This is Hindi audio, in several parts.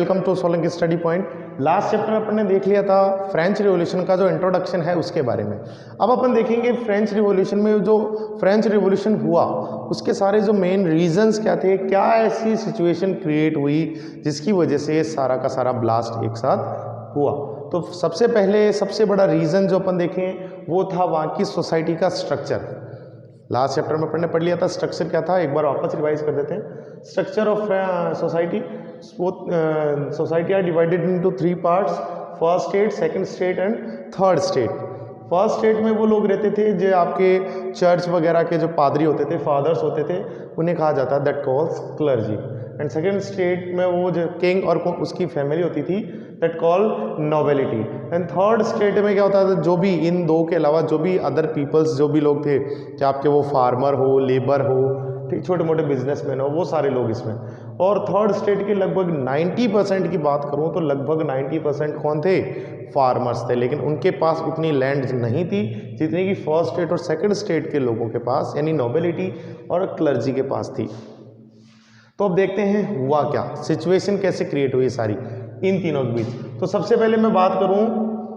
Welcome to Solanki study point. Last chapter अपन ने देख लिया था फ्रेंच रिवॉल्यूशन का जो इंट्रोडक्शन है उसके बारे में। अब अपन देखेंगे फ्रेंच रिवॉल्यूशन में जो फ्रेंच रिवॉल्यूशन हुआ उसके सारे जो मेन रीजंस क्या थे, क्या ऐसी सिचुएशन क्रिएट हुई जिसकी वजह से सारा का सारा ब्लास्ट एक साथ हुआ। तो सबसे पहले सबसे बड़ा रीज़न जो अपन देखें वो था वहाँ की सोसाइटी का स्ट्रक्चर। लास्ट चैप्टर में अपन ने पढ़ लिया था स्ट्रक्चर क्या था, एक बार वापस रिवाइज कर देते हैं। Structure of society, society are divided into 3 parts, first state, second state and third state. First state में वो लोग रहते थे जो आपके चर्च वगैरह के जो पादरी होते थे, फादर्स होते थे, उन्हें कहा जाता है that calls clergy. And second state में वो जो किंग और उसकी फैमिली होती थी that call nobility. And third state में क्या होता था, जो भी इन दो के अलावा जो भी अदर पीपल्स जो भी लोग थे, चाहे आपके वो फार्मर हो, लेबर हो, ठीक, छोटे मोटे बिजनेसमैन हो, वो सारे लोग इसमें। और थर्ड स्टेट के लगभग 90% की बात करूं तो लगभग 90% कौन थे, फार्मर्स थे। लेकिन उनके पास उतनी लैंड नहीं थी जितनी कि फर्स्ट स्टेट और सेकंड स्टेट के लोगों के पास, यानी नोबिलिटी और क्लर्जी के पास थी। तो अब देखते हैं हुआ क्या, सिचुएशन कैसे क्रिएट हुई सारी इन तीनों के बीच। तो सबसे पहले मैं बात करूं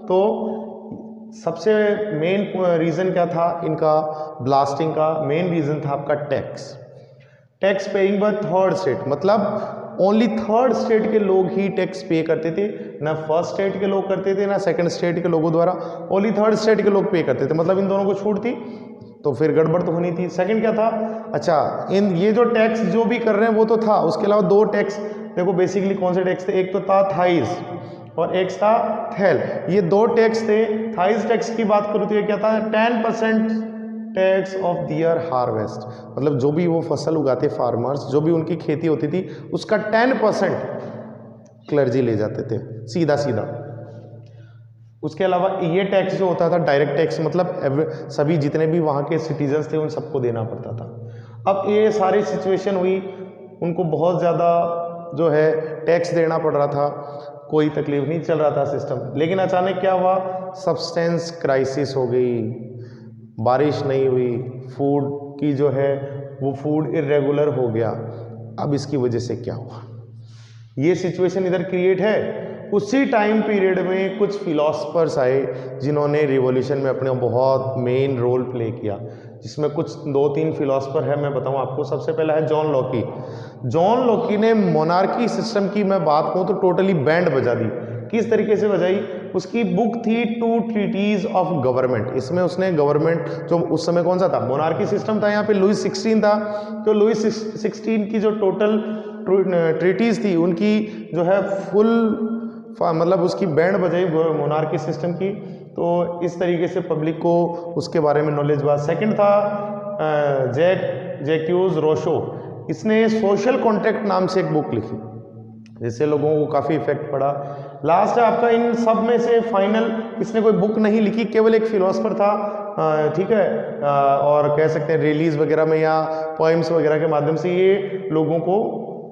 तो सबसे मेन रीज़न क्या था इनका ब्लास्टिंग का, मेन रीज़न था आपका tax. Tax paying by third state, मतलब ओनली थर्ड स्टेट के लोग ही टैक्स पे करते थे, ना फर्स्ट स्टेट के लोग करते थे ना सेकंड स्टेट के लोगों द्वारा, ओनली थर्ड स्टेट के लोग पे करते थे। मतलब इन दोनों को छूट थी, तो फिर गड़बड़ तो होनी थी। सेकंड क्या था, अच्छा इन ये जो टैक्स जो भी कर रहे हैं वो तो था, उसके अलावा 2 टैक्स देखो बेसिकली कौन से टैक्स थे, एक तो था थाइज और एक था थेल। ये 2 टैक्स थे। थाइज टैक्स की बात करूँ तो ये क्या था, 10% टैक्स ऑफ दियर हार्वेस्ट, मतलब जो भी वो फसल उगाते फार्मर्स, जो भी उनकी खेती होती थी उसका 10% क्लर्जी ले जाते थे सीधा सीधा। उसके अलावा ये टैक्स जो होता था डायरेक्ट टैक्स, मतलब सभी जितने भी वहाँ के सिटीजन्स थे उन सबको देना पड़ता था। अब ये सारी सिचुएशन हुई, उनको बहुत ज़्यादा जो है टैक्स देना पड़ रहा था, कोई तकलीफ नहीं, चल रहा था सिस्टम। लेकिन अचानक क्या हुआ, सब्सटेंस क्राइसिस हो गई, बारिश नहीं हुई, फूड की जो है वो फूड इरेगुलर हो गया। अब इसकी वजह से क्या हुआ, ये सिचुएशन इधर क्रिएट है। उसी टाइम पीरियड में कुछ फिलोसफर्स आए जिन्होंने रिवॉल्यूशन में अपने बहुत मेन रोल प्ले किया, जिसमें कुछ 2-3 फिलोसफर है, मैं बताऊं आपको। सबसे पहला है जॉन लॉकी। जॉन लॉकी ने मोनार्की सिस्टम की मैं बात कहूँ तो टोटली बैंड बजा दी। किस तरीके से बजाई, उसकी बुक थी 2 ट्रीटीज ऑफ गवर्नमेंट। इसमें उसने गवर्नमेंट जो उस समय कौन सा था, मोनार्की सिस्टम था, यहाँ पे लुईस 16 था। तो लुईस 16 की जो टोटल ट्रीटीज थी उनकी जो है फुल मतलब उसकी बैंड बजाई मोनार्की सिस्टम की। तो इस तरीके से पब्लिक को उसके बारे में नॉलेज हुआ। सेकंड था जैक्यूज रोशो। इसने सोशल कॉन्ट्रैक्ट नाम से एक बुक लिखी जिससे लोगों को काफ़ी इफेक्ट पड़ा। लास्ट है आपका इन सब में से फाइनल, इसने कोई बुक नहीं लिखी, केवल एक फिलोसफर था, ठीक है, और कह सकते हैं रिलीज वगैरह में या पोइम्स वगैरह के माध्यम से ये लोगों को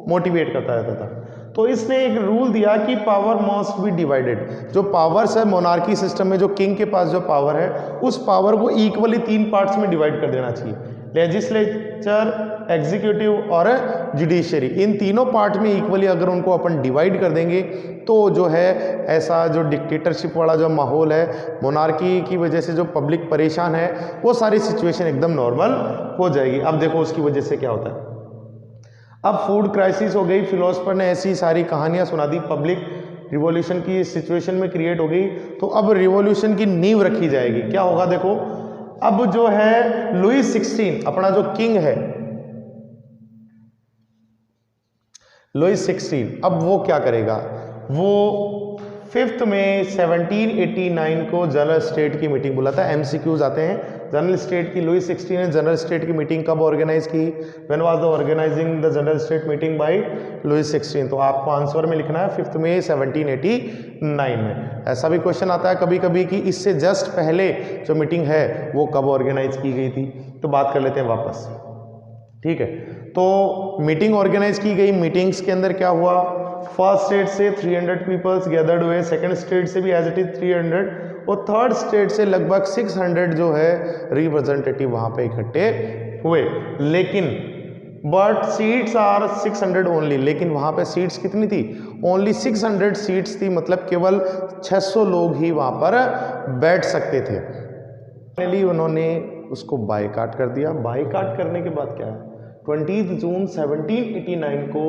मोटिवेट करता रहता था। तो इसने एक रूल दिया कि पावर मस्ट बी डिवाइडेड। जो पावर्स है मोनार्की सिस्टम में, जो किंग के पास जो पावर है, उस पावर को इक्वली 3 पार्ट्स में डिवाइड कर देना चाहिए, लेजिस्लेचर, एग्जीक्यूटिव और जुडिशरी। इन तीनों पार्ट में इक्वली अगर उनको अपन डिवाइड कर देंगे तो जो है ऐसा जो डिक्टेटरशिप वाला जो माहौल है, मोनार्की की वजह से जो पब्लिक परेशान है, वो सारी सिचुएशन एकदम नॉर्मल हो जाएगी। अब देखो उसकी वजह से क्या होता है। अब फूड क्राइसिस हो गई, फिलोसफर ने ऐसी सारी कहानियां सुना दी, पब्लिक रिवॉल्यूशन की सिचुएशन में क्रिएट हो गई। तो अब रिवॉल्यूशन की नींव रखी जाएगी। क्या होगा देखो, अब जो है लुईस 16 अपना जो किंग है, लुईस 16, अब वो क्या करेगा, वो 5 मई 1789 को जनरल स्टेट की मीटिंग बुलाता है। एमसीक्यूज आते हैं जनरल स्टेट की। लुईस 16 ने जनरल स्टेट की मीटिंग कब ऑर्गेनाइज की, when was the organising the general state meeting by Louis 16। तो आपको आंसर में लिखना है 5 मई 1789 में। ऐसा भी क्वेश्चन आता है कभी कभी कि इससे जस्ट पहले जो मीटिंग है वो कब ऑर्गेनाइज की गई थी, तो बात कर लेते हैं वापस, ठीक है। तो मीटिंग ऑर्गेनाइज की गई, मीटिंग्स के अंदर क्या हुआ, फर्स्ट स्टेट से 300 पीपल्स गैदर्ड हुए, सेकंड स्टेट से भी एज इट इज 300 और थर्ड स्टेट से लगभग 600 जो है रिप्रेजेंटेटिव वहां पे इकट्ठे हुए। लेकिन बट सीट्स आर 600 ओनली, लेकिन वहाँ पे सीट्स कितनी थी? ओनली 600 सीट्स थी, मतलब केवल 600 लोग ही वहाँ पर बैठ सकते थे। फाइनली उन्होंने उसको बायकाट कर दिया। बायकाट करने के बाद क्या है, 20 जून 1789 को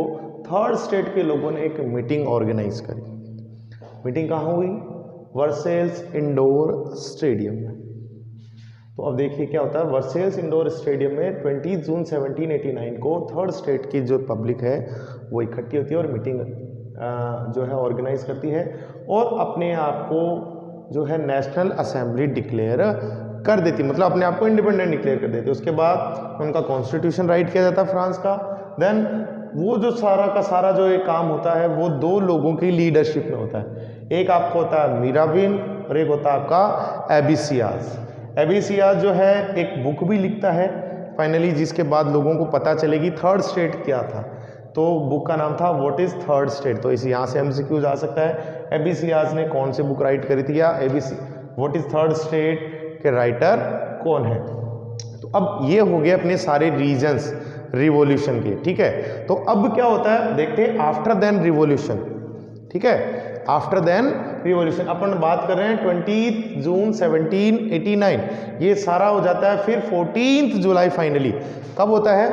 थर्ड स्टेट के लोगों ने एक मीटिंग ऑर्गेनाइज करी। मीटिंग कहाँ हुई? वर्सेल्स इंडोर स्टेडियम में। तो अब देखिए क्या होता है, वर्सेल्स इंडोर स्टेडियम में 20 जून 1789 को थर्ड स्टेट की जो पब्लिक है वो इकट्ठी होती है और मीटिंग जो है ऑर्गेनाइज करती है और अपने आप को जो है नेशनल असेंबली डिक्लेयर कर देती, मतलब अपने आप को इंडिपेंडेंट डिक्लेयर कर देती। उसके बाद उनका कॉन्स्टिट्यूशन राइट किया जाता है फ्रांस का। देन वो जो सारा का सारा जो एक काम होता है वो दो लोगों की लीडरशिप में होता है। एक आपको होता है मिराबिन और एक होता है आपका एबिसियाज। एबिसियाज जो है एक बुक भी लिखता है फाइनली, जिसके बाद लोगों को पता चलेगी थर्ड स्टेट क्या था। तो बुक का नाम था व्हाट इज थर्ड स्टेट। तो इस यहाँ से एमसीक्यू जा सकता है, एबिसियाज ने कौन सी बुक राइट करी थी या व्हाट इज थर्ड स्टेट के राइटर कौन है। तो अब ये हो गए अपने सारे रीजन्स रिवॉल्यूशन के, ठीक है। तो अब क्या होता है देखते हैं आफ्टर देन रिवॉल्यूशन, ठीक है। आफ्टर देन रिवॉल्यूशन अपन बात कर रहे हैं 20 जून 1789, ये सारा हो जाता है फिर 14 जुलाई फाइनली। कब होता है?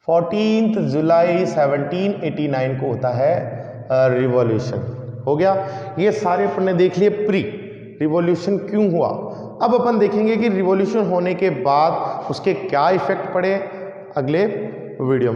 14 जुलाई 1789 को होता है रिवॉल्यूशन। हो गया, ये सारे अपन ने देख लिए प्री रिवॉल्यूशन क्यों हुआ। अब अपन देखेंगे कि रिवॉल्यूशन होने के बाद उसके क्या इफेक्ट पड़े अगले वीडियो में।